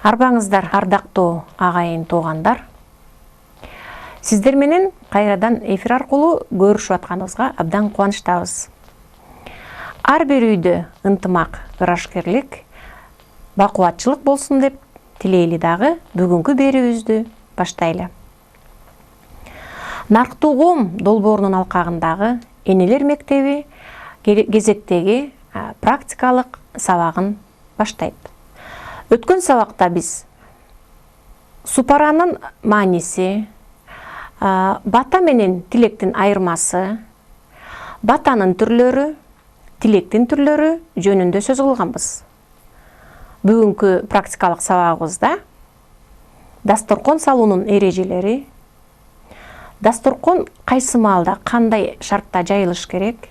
Арбаңыздар, ардактуу агайын туугандар. Сиздер менен кайрадан эфир аркылуу көрүшүп атканыбызга абдан кубанычтабыз. Ар бир үйдө ынтымак, ырашкерлик, бакубатчылык болсун деп тилейли дагы бүгүнкү берүүбүздү баштайлы. Нарктуу коом долбоорунун алкагындагы Энелер мектеби кезектеги практикалык сабагын баштайт. Өткөн сабакта биз супаранын мааниси, бата менен тилектин айырмасы, батанын түрлөрү, тилектин түрлөрү жөнүндө сөз кылганбыз. Бүгүнкү практикалык сабагыбызда дасторкон салуунун эрежелери, дасторкон кайсы маалда кандай шартта жайылыш керек,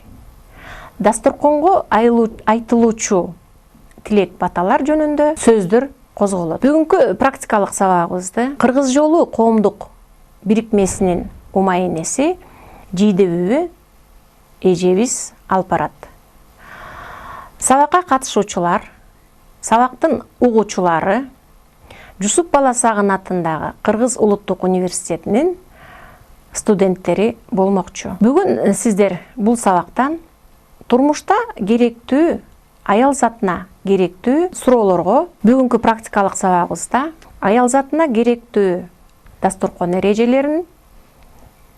дасторконго айтылуучу тилек баталар жөнүндө сөздөр козголот. Бүгүнкү практикалык сабагыбызды Кыргыз жолу коомдук бирикмесинин умайенеси Жийдебүбү эжебиз алып барат. Сабакка катышуучулар, сабактын угуучулары Жусуп Баласагын атындагы Кыргыз улуттук университетинин студенттери болмокчу. Бүгүн сиздер бул сабактан турмушта керектүү, аял затына керектүү суроолорго, бүгүнкү практикалык сабагыбызда аял затына керектүү дасторкон эрежелерин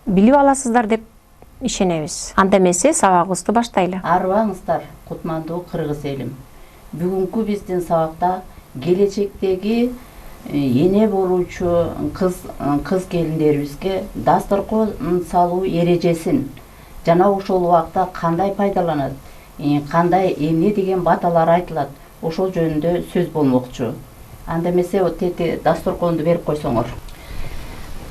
билип аласыздар деп ишенебиз. Анда эмесе сабагыбызды баштайлы. Арыбаңыздар, кутмандуу кыргыз элим. Бүгүнкү биздин сабакта келечектеги эне болуучу кыз келиндерибизге дасторкон салуу эрежесин жана ошол убакта кандай пайдаланат, кандай эмне деген баталар айтылат, ошол жөнүндө сөз болмокчу. Анда эмесе тети дасторконду берип койсоңор.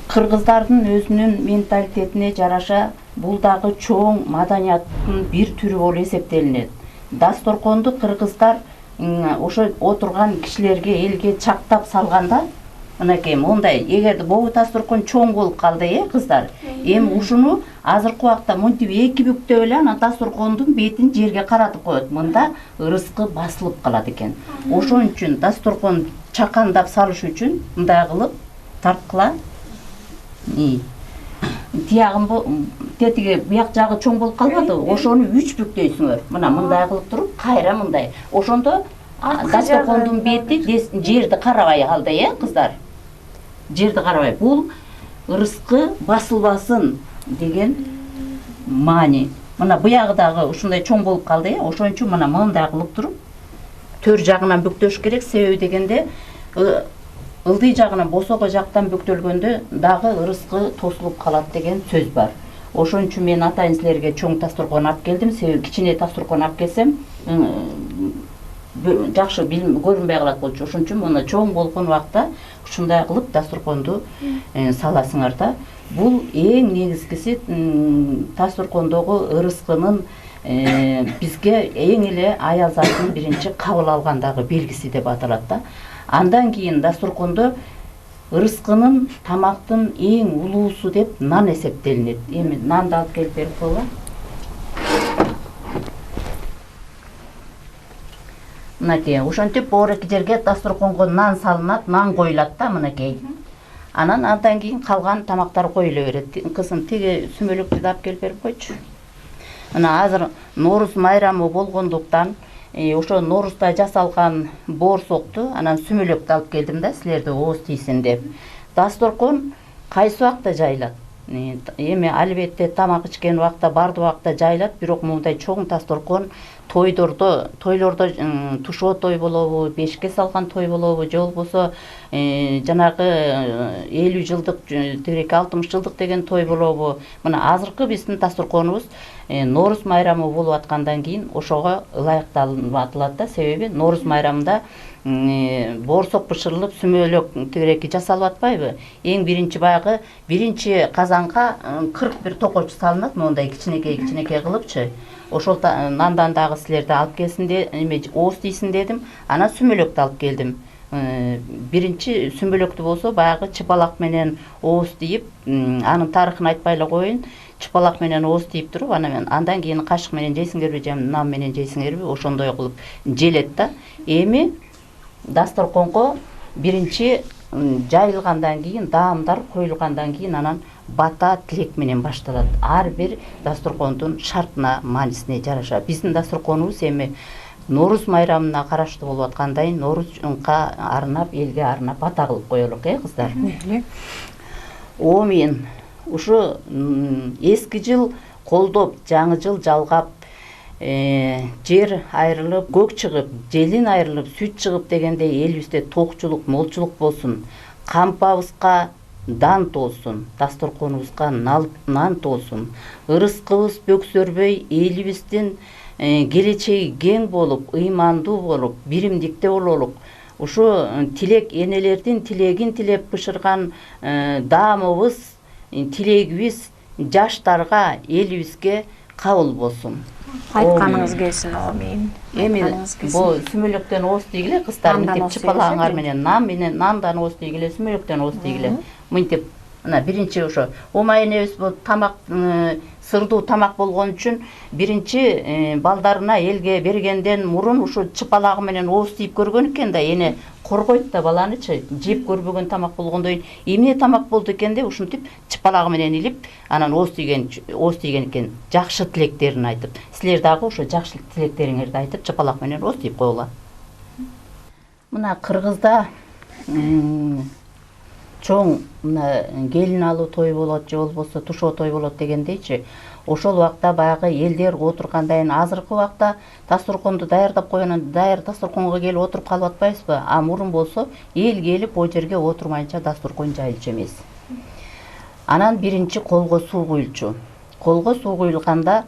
Кыргыздардын өзүнүн менталитетине жараша бул дагы чоң маданияттын бир түрү болуп эсептелинет. Дасторконду кыргыздар ошо отурган кишилерге, элге чактап салганда, мынакей мондай, эгерде могу дасторкон чоң болуп калды, кыздар, эми ушуну азыркы убакта монтип эки бүктөп эле анан дасторкондун бетин жерге каратып коет. Мында ырыскы басылып калат экен. Ошон үчүн дасторкон чакандап салыш үчүн мындай кылып тарткыла. Тиягын тетиги бияк жагы чоң болуп калбады, ошону 3 бүктөйсүңөр. Мына мындай кылып туруп, кайра мындай. Ошондо дасторкондун бети жерди карабай калды, кыздар. Жерди карабай. Бул ырыскы басылбасын деген маани. Мына буягы дагы ушундай чоң болуп калды, ошон үчүн мына мындай кылып туруп, төр жагынан бүктөш керек. Себеби дегенде ылдый жагынан босого жактан бүктөлгөндө дагы ырыскы тосулуп калат деген сөз бар. Ошон үчүн мен атайын силерге чоң дасторкон алып келдим. Себеби кичине дасторкон алып келсем жакшы көрүнбөй калат болчу. Ошон үчүн мына чоң болгон убакта ушундай кылып дасторконду саласыңар да. Бул эң негизгиси дасторкондогу ырыскынын бизге эң эле аял затынын биринчи кабыл алгандагы белгиси деп аталат да. Андан кийин дасторкондо ырыскынын, тамактын эң улуусу деп нан эсептелинет. Эми нанды алып келип берип койгула. Мынакей, ошентип боореки жерге дасторконго нан салынат, нан коюлат да, мынакей. Анан андан кийин калган тамактар коюла берет. Кызым, тиги сүмөлөктү да алып келип берип койчу. Мына азыр Норуз майрамы болгондуктан ошо Норузда жасалган боорсокту, анан сүмөлөктү алып келдим да, силерде ооз тийсин деп. Дасторкон кайсы убакта жайылат? Эми албетте тамак ичкен убакта, бардык убакта жайылат, бирок мындай чоң дасторкон тойлордо тушоо той болобу, бешке салган той болобу, же болбосо жанагы 50 жылдык, тиреки 60 жылдык деген той болобу. Мына азыркы биздин дасторконубуз Норуз майрамы болуп аткандан кийин ошого ылайыкталып атылат да. Себеби Норуз майрамында боорсок бышырылып, сүмөлөк тиреки жасалып атпайбы? Эң биринчи баягы биринчи казанга 41 токоч салынат, мондай кичинекей кылыпчы. Ошол нандан дагы силерди алып келсин де, эме ооз тийсин дедим. Анан сүмөлөктү алып келдим. Биринчи сүмөлөктү болсо баягы чыпалак менен ооз тийип, анын тарыхын айтпай эле коеюн. Чыпалак менен ооз тийип туруп, андан кийин кашык менен жейсиңерби, же нан менен жейсиңерби, ошондой кылып желет да. Эми дасторконго биринчи жайылгандан кийин, даамдар коюлгандан кийин анан бата тилек менен башталат. Ар бир дасторкондун шартына, маанисине жараша. Биздин дасторконубуз эми Норuz майрамына караштуу болуп аткандай, Норузга арнап, элге арнап бата кылып коелук, кыздар. О мен ушу эски жыл колдоп, жаңы жыл жалгап, жер айрылып, көк чыгып, желин айрылып, сүт чыгып дегенде элибизде токчулук, молчулук болсун. Кампабызга дан толсун, дасторконубузга нан толсун. Ырыскыбыз бөксөрбөй, элибиздин келечеги кең болуп, ыймандуу болуп, биримдикте бололук. Ушу тилек, энелердин тилегин тилеп бышырган даамыбыз, тилегибиз жаштарга, элибизге кабыл болсун. Айтканыңыз келсин, амин. Эми бул сүмөлөктөн ооз тийгиле, кыздар, мынтип чыпалаңар менен, нандан ооз тийгиле, сүмөлөктөн ооз тийгиле. Мынтип, мына биринчи ошо Умай энебиз бул тамак, сырдуу тамак болгон үчүн биринчи балдарына элге бергенден мурун ушу чыпалагы менен ооз тийип көргөн экен да, эне коргойт да баланычы, жеп көрбөгөн тамак болгондон эмне тамак болду экен деп ушинтип чыпалагы менен илип, анан ооз тийген экен, жакшы тилектерин айтып. Силер дагы ошо жакшы тилектериңерди айтып, чыпалак менен ооз тийип койгула. Мына Кыргызда чоң келин алуу той болот, же болбосо тушоо той болот дегендейчи, ошол убакта баягы элдер отургандан азыркы убакта дасторконду даярдап койгондон даяр дасторконго келип отуруп калып атпайбызбы? А мурун болсо эл келип о жерге отурмайынча дасторкон жайылчу эмес. Анан биринчи колго суу куюлчу. Колго суу куюлганда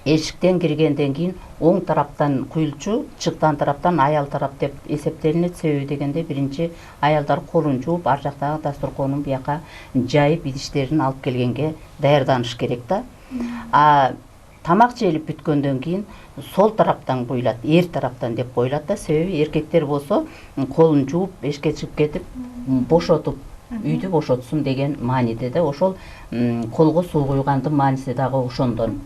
эшиктен киргенден кийин оң тараптан куюлчу, чыктан тараптан аял тарап деп эсептелинет. Себеби дегенде биринчи аялдар колун жууп, ар жактагы дасторконун бияка жайып, идиштерин алып келгенге даярданыш керек да. А тамак жээлип бүткөндөн кийин сол тараптан куюлат, эр тараптан деп коюлат да. Себеби эркектер болсо колун жууп, эшикке чыгып кетип, бошотуп, үйдү бошотсун деген мааниде да. Ошол колго суу куйгандын мааниси дагы ошондон.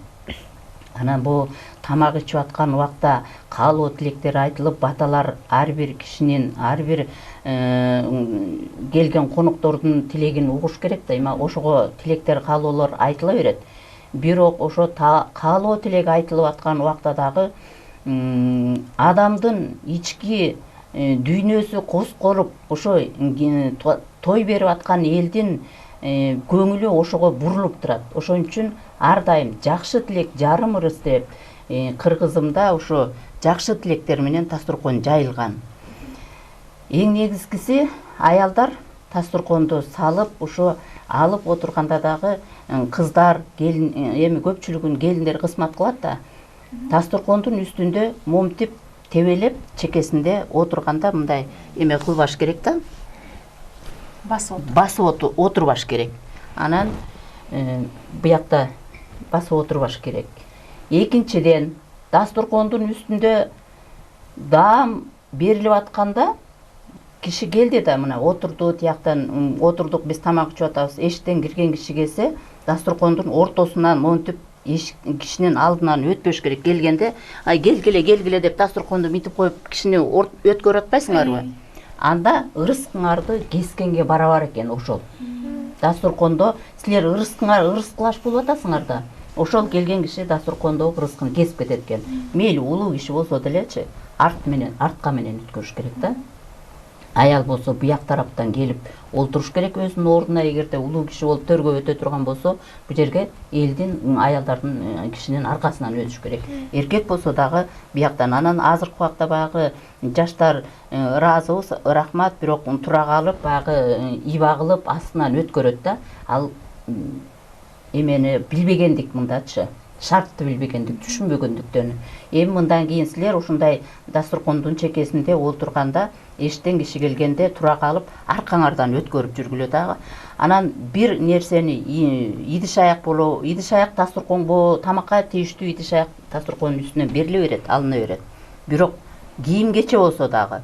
Анан бул тамак ичип аткан убакта каалоо тилектер айтылып, баталар ар бир кишинин, ар бир келген коноктордун тилегин угуш керек да. Эми ошого тилектер, каалоолор айтыла берет. Бирок ошо каалоо тилек айтылып аткан убакта дагы адамдын ички дүйнөсү козголуп, ошо той берип аткан элдин көңүлү ошого бурулуп турат. Ошон үчүн ар дайым жакшы тилек жарым ырыс деп Кыргызымда ошо жакшы тилектер менен дасторкон жайылган. Эң негизгиси аялдар дасторконду салып, ошо алып отурганда дагы кыздар, келин, эми көпчүлүгүн келиндер кызмат кылат да. Дасторкондун үстүндө момтип тебелеп, чекесинде отурганда мындай эме кылбаш керек да. Басып отурбаш керек. Анан буякта басып отурбаш керек. Экинчиден, дасторкондун үстүндө даам берилип атканда киши келди да, мына отурду, тияктан отурдук, биз тамак ичип атабыз. Эшиктен кирген киши келсе, дасторкондун ортосунан монтип кишинин алдынан өтпөш керек. Келгенде, ай келгиле деп дасторконду митип коюп кишини өткөрүп атпайсыңарбы? Анда ырыскыңарды кескенге барабар экен ошол. Дасторкондо силер ырыскылаш болуп атасыңар да. Ошол келген киши дасторкондогу ырыскын кесип кетет экен. Мейли улуу киши болсо делечи, артка менен өткөрүш керек да. Аял болсо буяк тараптан келип олтуруш керек өзүнүн ордуна. Эгерде улуу киши болуп төргө өтө турган болсо, бу жерге элдин, аялдардын, кишинин аркасынан өтүш керек. Эркек болсо дагы бияктан. Анан азыркы убакта баягы жаштар ыраазыбыз, рахмат, бирок тура калып, баягы иба кылып астынан өткөрөт да. Ал эмени билбегендик мындачы. Шартты билбегендик, түшүнбөгөндүктөн. Эми мындан кийин силер ушундай дасторкондун чекесинде отурганда, эштен киши келгенде тура калып, аркаңардан өткөрүп жүргүлө дагы. Анан бир нерсени идиш аяк болобу, идиш аяк дасторконго, тамакка тийиштүү идиш аяк дасторкондун үстүнөн бериле берет, алына берет. Бирок кийим кече болсо дагы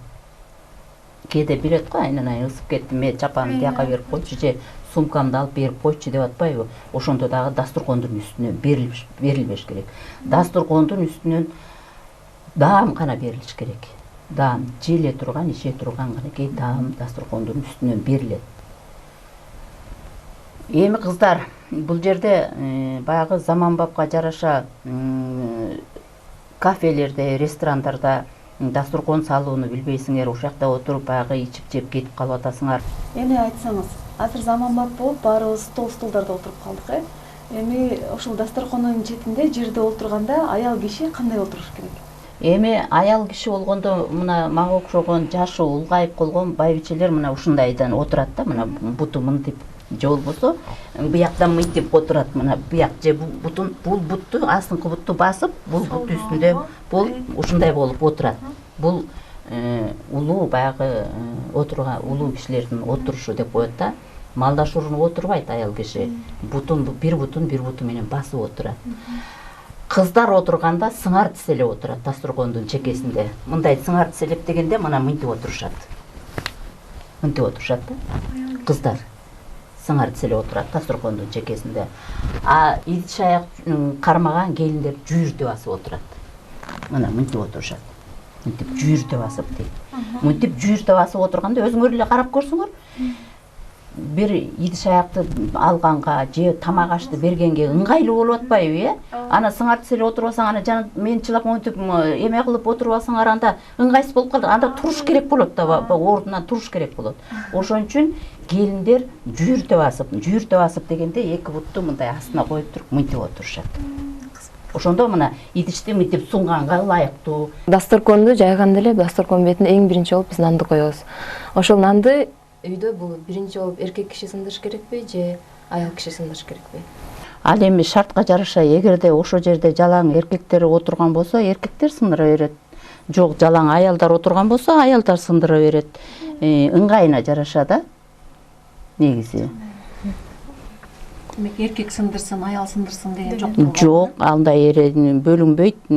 кээде билет го, айнан ысып кеттим, мен чапанымды тияка берип койчу, же сумкамды алып берип койчу деп атпайбы? Ошондо дагы дасторкондун үстүнөн берилбеш керек. Дасторкондун үстүнөн даам гана берилиш керек. даам желе турган, ише турган кынакей даам дасторкондун үстүнөн берилет. Эми кыздар, бул жерде баягы заманбапка жараша кафелерде, ресторандарда дасторкон салууну билбейсиңер, ошол жакта отуруп баягы ичип жеп кетип калып атасыңар. Эми айтсаңыз, азыр заманбап болуп баарыбыз столдарда отуруп калдык, Эми ошол дасторкондун четинде жерде отурганда аял киши кандай отуруш керек? Эми аял киши болгондо мына мага окшогон жашы улгайып калган байбичелер мына ушундайдан отурат да, мына буту мынтип же болбосо бияктан мынтип отурат, мына бияк же бул бутту, астыңкы бутту басып, бул бут үстүндө бул ушундай болуп отурат. Бул улуу баягы отурган улуу кишилердин отурушу деп коет да. Малдаш уруну отурбайт аял киши. Bir бутун менен басып отурат. Кыздар отурганда сыңар тиселеп отурат дасторкондун чекесинде. Мындай сыңар тиселеп дегенде мына мынтип отурушат. Мынтип отурушат да. Кыздар сыңар тиселеп отурат дасторкондун чекесинде. А идиш аяк кармаган келиндер жүйүртө басып отурат. Мына мынтип отурушат. Мынтип жүйүртө басып дейт. Мынтип жүйүртө басып отурганда өзүңөр эле карап көрсөңөр, бир идиш аякты алганга же тамак ашты бергенге ыңгайлуу болуп атпайбы, Ана сыңар тиселеп отурбасаң, ана жана мен чылап монтип эме кылып отурбасаңар, анда ыңгайсыз болуп калды. Анда туруш керек болот да, ордунан туруш керек болот. Ошон үчүн келиндер жүйүртө басып дегенде эки бутту мындай астына коюп туруп мынтип отурушат. Ошондо мына идишти мынтип сунганга ылайыктуу. Дасторконду жайганда эле дасторкон бетине эң биринчи болуп биз нанды коебуз. Ошол нанды үйдө бул биринчи болуп эркек киши сындырыш керекпи же аял киши сындырыш керекпи? Ал эми шартка жараша, эгерде ошол жерде жалаң эркектер отурган болсо, эркектер сындыра берет. Жок, жалаң аялдар отурган болсо, аялдар сындыра берет. Ыңгайына жараша да. Негизи. Демек эркек сындырсын, аял сындырсын деген жок. Жок, андай бөлүнбөйт.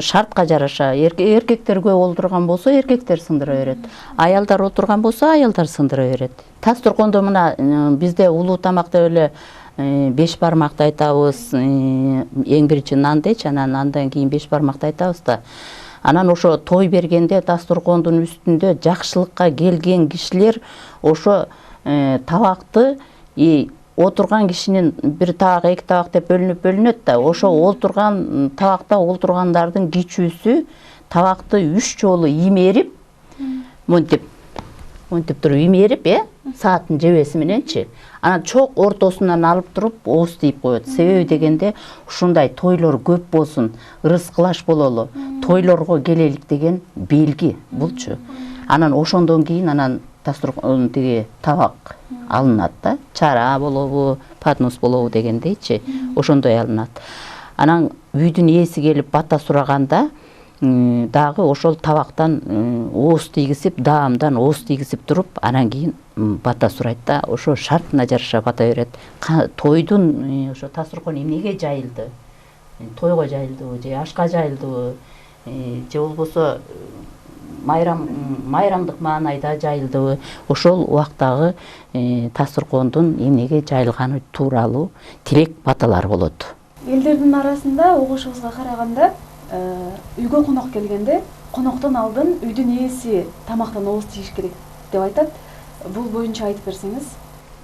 Шартка жараша, эркектерге олдурган болсо, эркектер сындыра берет. Аялдар отурган болсо, аялдар сындыра берет. Дасторкондо мына бизде улуу тамакта эле 5 бармакты айтабыз, эң биринчи нандечи, анан андан кийин 5 бармакты айтабыз да. Анан ошо той бергенде дасторкондун үстүндө жакшылыкка келген кишилер ошо табакты отурган кишинин бир табак, эки табак деп бөлүнөт да. Ошо олтурган табакта олтургандардын кичүүсү табакты 3 жолу имерип, монтип туруп имерип, сааттын жебеси мененчи. Анан чок ортосунан алып туруп ооз тийип коет. Себеби дегенде ушундай тойлор көп болсун, ырыс кылаш бололу, тойлорго келелик деген белги булчу. Анан ошондон кийин анан дасторкон тиги табак алынат да. Чара болобу, поднос болобу дегендейчи, ошондой алынат. Анан үйдүн ээси келип бата сураганда дагы ошол табактан ооз тийгизип, даамдан ооз тийгизип туруп, анан кийин бата сурайт да. Ошо шартына жараша бата берет. Тойдун ошо дасторкон эмнеге жайылды? Тойго жайылдыбы же ашка жайылдыбы? Же болбосо майрамдык маанайда жайылдыбы? Ошол убактагы дасторкондун эмнеге жайылганы тууралуу тилек баталар болот. Элдердин арасында угушубузга караганда үйгө конок келгенде коноктон алдын үйдүн ээси тамактан ооз тийиш керек деп айтат. Бул боюнча айтып берсеңиз.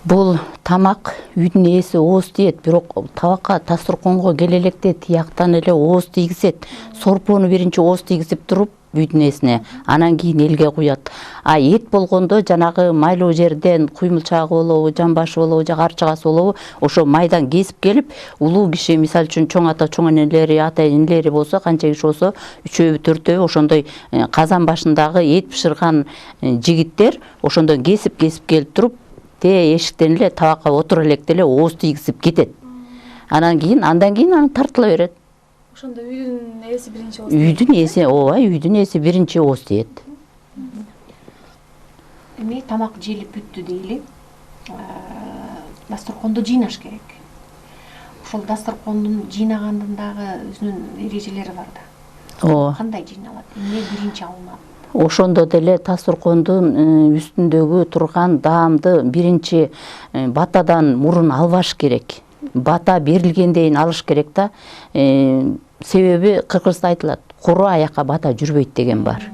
Бул тамак үйдүн ээси ооз тийет, бирок табакка дасторконго келе электе тияктан эле ооз тийгизет. Сорпону биринчи ооз тийгизип туруп үйдүн ээсине, анан кийин элге куят. А эт болгондо жанагы майлуу жерден куймулчагы болобу, жамбашы болобу, же карчыгасы болобу, ошо майдан кесип келип, улуу киши, мисалы үчүн чоң ата, чоң энелери, ата энелери болсо, канча киши болсо, 3-өбү 4-өбү ошондой казан башындагы эт бышырган жигиттер ошондон кесип келип туруп, эшиктен эле табакка отура электе эле ооз тийгизип кетет. Андан кийин тартыла берет. Ошондо үйдүн ээси биринчи ооз. Үйдүн ээси биринчи ооз тийет. Эми тамак желип бүттү дейли. Дасторконду жыйнаш керек. Ошол дасторкондун жыйнагандын дагы өзүнүн эрежелери бар да. Кандай жыйналат? Эмне биринчи алынат? Ошондо деле дасторкондун үстүндөгү турган даамды биринчи батадан мурун албаш керек. Бата берилгендейин алыш керек да. Себеби кыргызда айтылат, куру аякка бата жүрбөйт деген бар.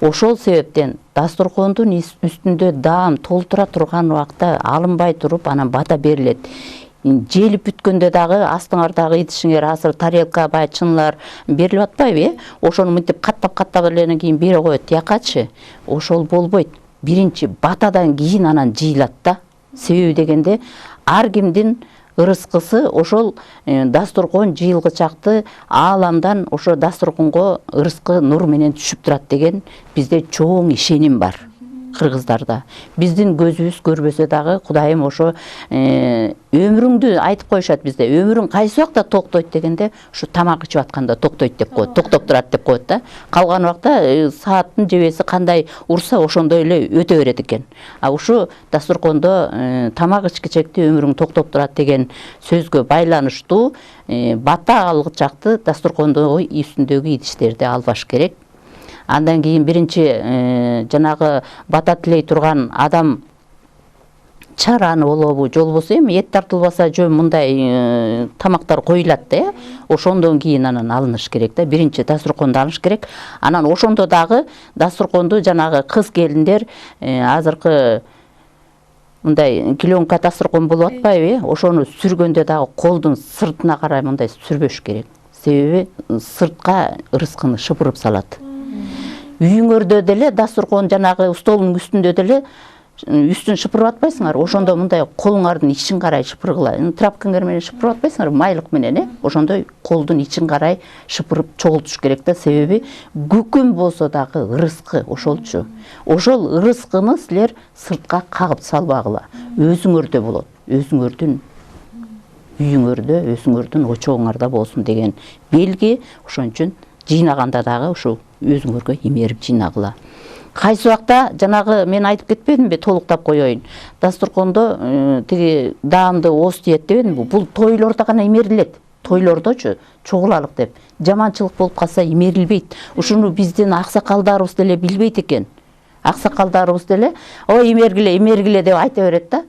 Ошол себептен дасторкондун үстүндө даам толтура турган убакта алынбай туруп анан бата берилет. Желип бүткөндө дагы астыңардагы идишиңер азыр тарелка бай чынлар берилип атпайбы, ошону мынтип каттап эленен кийин бере коет тиякачы. Ошол болбойт. Биринчи батадан кийин анан жыйылат да. Себеби дегенде ар кимдин ырыскысы ошол дасторкон жыйылгычакты ааламдан ошо дасторконго ырыскы нур менен түшүп турат деген бизде чоң ишеним бар. Кыргыздарда биздин көзүбүз көрбөсө дагы Кудайым ошо өмүрүңдү айтып коюшат бизде. Өмүрүң кайсы убакта токтойт дегенде ушу тамак ичип атканда токтойт деп коет, токтоп турат деп коет да. Калган убакта сааттын жебеси кандай урса ошондой эле өтө берет экен. А ушу дасторкондо тамак ичкичекте өмүрүң токтоп турат деген сөзгө байланыштуу бата алгычакты дасторкондо үстүндөгү идиштерди албаш керек. Андан кийин биринчи жанагы бата тилей турган адам чараны болобу, жолбосо эми эт тартылбаса жөн мындай тамактар коюлат да. Ошондон кийин анан алыныш керек да. Биринчи дасторконду алыш керек. Анан ошондо дагы дасторконду жанагы кыз келиндер азыркы мындай клеенка дасторкон болуп атпайбы? Ошону сүргөндө дагы колдун сыртына карай мындай сүрбөш керек. Себеби сыртка ырыскыны шыпырып салат. Үйүңөрдө деле дасторкон жанагы столдун үстүндө деле үстүн шыпырып атпайсыңар. Ошондо мындай колуңардын ичин карай шыпыргыла. Трапкаңар менен шыпырып атпайсыңар, майлык менен, ошондой колдун ичин карай шыпырып чогултуш керек да. Себеби күкүм болсо дагы ырыскы ошолчу. Ошол ырыскыны силер сыртка кагып салбагыла. Өзүңөрдө болот. Өзүңөрдүн үйүңөрдө, өзүңөрдүн очогуңарда болсун деген белги. Ошон үчүн жыйнаганда дагы ушу өзүңөргө имерип жыйнагыла. Кайсы убакта жанагы мен айтып кетпедимби, толуктап коеюн. Дасторкондо тиги даамды ооз тиет дебедимби? Бул тойлордо гана имерилет. Тойлордочу чогулалык деп. Жаманчылык болуп калса имерилбейт. Ушуну биздин аксакалдарыбыз деле билбейт экен. Аксакалдарыбыз деле ой имергиле деп айта берет да.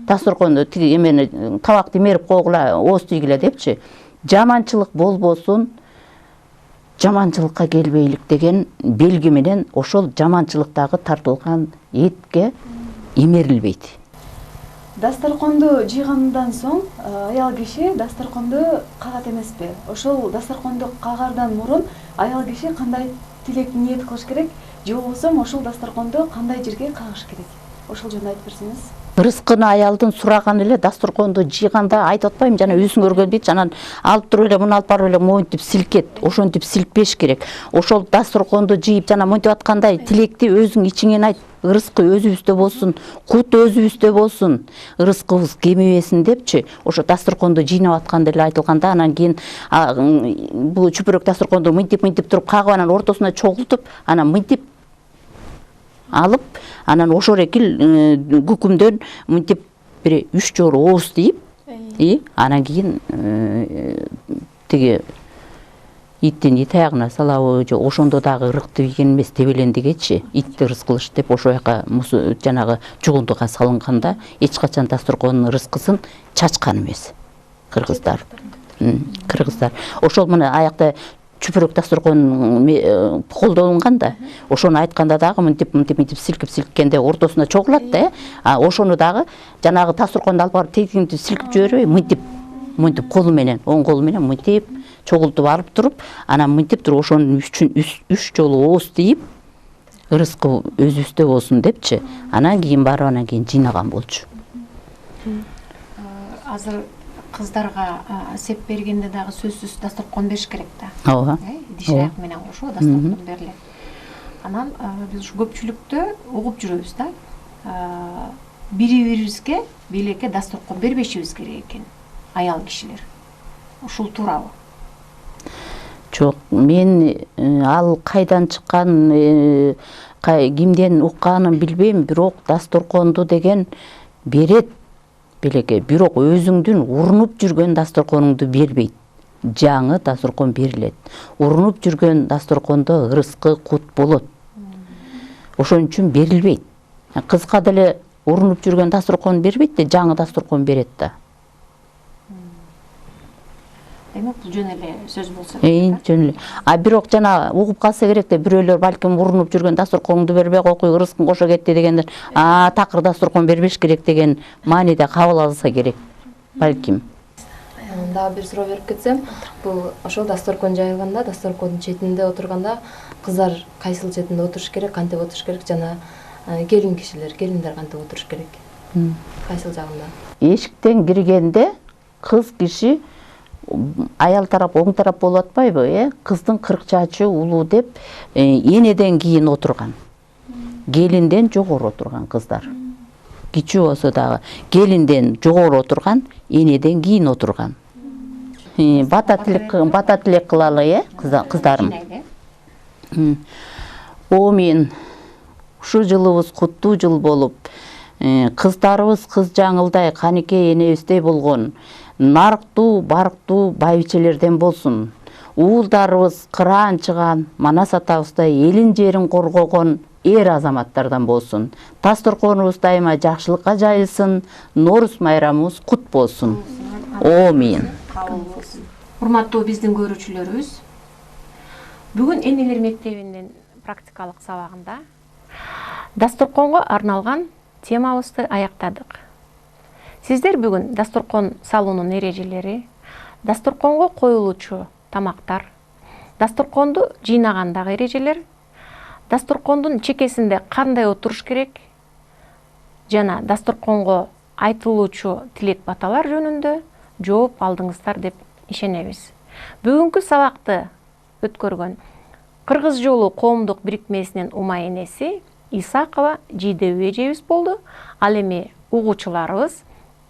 Дасторкондо тиги эмени табакты имерип койгула, ооз тийгиле депчи. Жаманчылык болбосун, жаманчылыкка келбейлик деген белги менен ошол жаманчылыктагы тартылган этке имерилбейт. Дасторконду жыйгандан соң аял киши дасторконду кагат эмеспи? Ошол дасторконду кагардан мурун аял киши кандай тилек ниет кылыш керек, же болбосо ошол дасторконду кандай жерге кагыш керек? Ошол жөнүндө айтып берсеңиз. Ырыскыны аялдын сураганы эле дасторконду жыйганда айтып атпайм, жана өзүңөргө дейт, анан алып туруп эле муну алып барып эле моинтип силкет. Ошентип силкпеш керек. Ошол дасторконду жыйып жана моинтип аткандай тилекти өзүң ичиңен айт. Ырыскы өзүбүздө болсун, кут өзүбүздө болсун, ырыскыбыз кемебесин депчи. Ошо дасторконду жыйнап атканда эле айтылганда, анан кийин бул чүпүрөк дасторконду мынтип туруп кагып анан ортосуна чогултуп, анан мынтип алып, анан ошол экил күкүмдөн мынтип бир 3 жолу ооз тийип, анан кийин тиги иттин ит аягына салабы, же ошондо дагы ырыкты ийген эмес, тебелендигечи итти ырыс кылыш деп ошол жака жанагы жугундуга салынганда эч качан дасторкондун ырыскысын чачкан эмес кыргыздар. Кыргыздар ошол мына аякта чүпүрөк дасторкон колдонулган да, ошону айтканда дагы мынтип силкипкенде ортосуна чогулат да. Ошону дагы жанагы дасторконду алып барып тегинтип силкип жибербей, мынтип колу менен, оң колу менен мынтип чогултуп алып туруп, анан мынтип туруп ошонун үчүн 3 жолу ооз тийип, ырыскы өзүбүздө болсун депчи. Анан кийин барып анан кийин жыйнаган болчу. Азыр кыздарга сеп бергенде дагы сөзсүз дасторкон бериш керек да. Ооба. Идиш аяк менен кошо дасторкон берилет. Анан биз ушу көпчүлүктө угуп жүрөбүз да. Бири-бирибизге белекке дасторкон бербешибиз керек экен, аял кишилер. Ушул туурабы? Жок, мен ал кайдан чыккан, кимден укканын билбейм, бирок дасторконду деген берет белекке. Бирок өзүңдүн урунуп жүргөн дасторконуңду бербейт. Жаңы дасторкон берилет. Урунуп жүргөн дасторкондо ырыскы кут болот. Ошон үчүн берилбейт. Кызга деле урунуп жүргөн дасторкон бербейт да, жаңы дасторкон берет да. демек бул жөн эле сөз болсо керек. Жөн эле. А бирок жана угуп калса керек да, бирөөлөр балким урунуп жүргөн дасторконду бербей койкуй, ырыскын кошо кетти дегендер, такыр дасторкон бербеш керек деген мааниде кабыл алса керек балким. Дагы бир суроо берип кетсем, бул ошол дасторкон жайылганда, дасторкондун четинде отурганда кыздар кайсыл четинде отуруш керек, кантип отуруш керек, жана келиндер кантип отуруш керек? Кайсыл жагында? Эшиктен киргенде кыз киши аял тарап оң тарап болуп атпайбы, кыздын кырк чачы улуу деп энеден кийин отурган. Келинден жогору отурган кыздар. Кичүү болсо дагы келинден жогору отурган, энеден кийин отурган. Бата тилек кылалы, кыздарым. Мен ушу жылыбыз куттуу жыл болуп, кыздарыбыз кыз жаңылдай, канекей энебиздей болгон, нарыктуу, барктуу байбичелерден болсун. Уулдарыбыз кыраан чыган, Манас атабыздай элин жерин коргогон эр азаматтардан болсун. Дасторконубуз дайыма жакшылыкка жайылсын, Нооруз майрамыбыз кут болсун. Амин. Урматтуу биздин көрүүчүлөрүбүз, бүгүн энелер мектебинин практикалык сабагында дасторконго арналган темабызды аяктадык. Сиздер бүгүн дасторкон салуунун эрежелери, дасторконго коюлуучу тамактар, дасторконду жыйнагандагы эрежелер, дасторкондун чекесинде кандай отуруш керек жана дасторконго айтылуучу тилек баталар жөнүндө жооп алдыңыздар деп ишенебиз. Бүгүнкү сабакты өткөргөн Кыргыз жолу коомдук бирикмесинин ума энеси Исакова Жийдебүй эжебиз болду. Ал эми угуучуларыбыз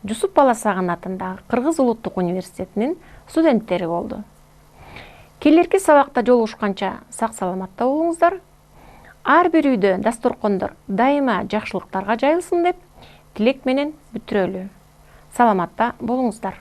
Жусуп Баласагын атындагы Кыргыз улуттук университетинин студенттери болду. Келерки сабакта жолугушканча сак саламатта болуңуздар. Ар бир үйдө дасторкондор дайыма жакшылыктарга жайылсын деп тилек менен бүтүрөлү. Саламатта болуңуздар.